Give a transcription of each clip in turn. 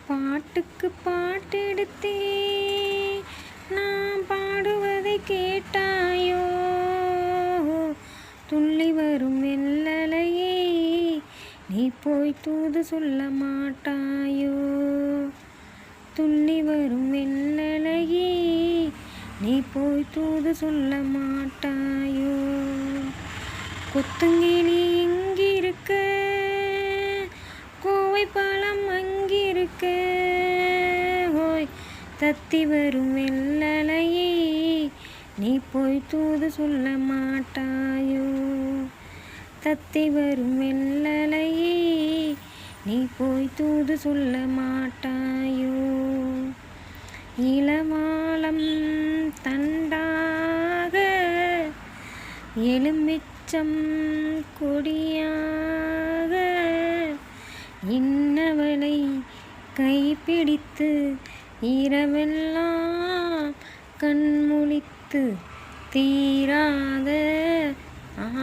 பாட்டுக்கு பாட்டெடுத்தே நான் பாடுவதை கேட்டாயோ, துள்ளி வரும் வெள்ளலையே நீ போய் தூது சொல்ல மாட்டாயோ, துள்ளி வரும் வெள்ளலையே நீ போய் தூது சொல்ல மாட்டாயோ. கொத்துங்கிளி எங்கிருக்க, கோவை பழம் அங்கிருக்க, ஓய் தத்தி வரும் வெள்ளலையே நீ போய் தூது சொல்ல மாட்டாயோ, தத்தி வரும் வெள்ளலையே நீ போய் தூது சொல்ல மாட்டாயோ. இளவாளம் தண்டாக எலுமிச்சம் கொடியாக இன்னவளை கைப்பிடித்து இரவெல்லாம் கண்முழித்து தீராத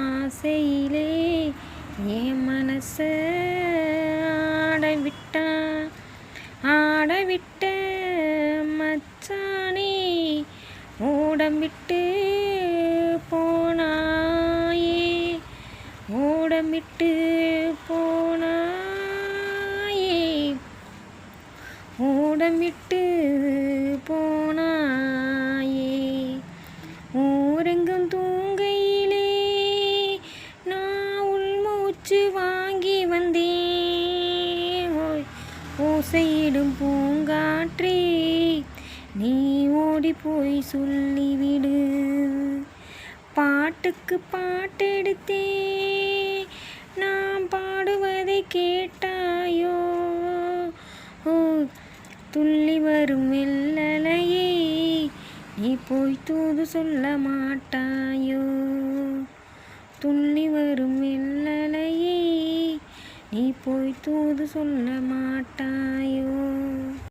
ஆசையிலே என் மனச ஆடவிட்ட மச்சானே ஓடமிட்டு போனாயே, ஓடமிட்டு போனாயே, ஓடமிட்டு போனாயே. ஊரெங்கும் தூங்கையிலே நான் உள்மூச்சு வாங்கி வந்தேன், ஓசையிடும் பூங்காற்றே நீ ஓடி போய் சொல்லிவிடு. பாட்டுக்கு பாட்டெடுத்தே நான் பாடுவதை கேட்டாயோ, துள்ளி வரும் வெள்ளலையே நீ போய் தூது சொல்ல மாட்டாயோ, துள்ளி வரும் வெள்ளலையே நீ போய் தூது சொல்ல மாட்டாயோ.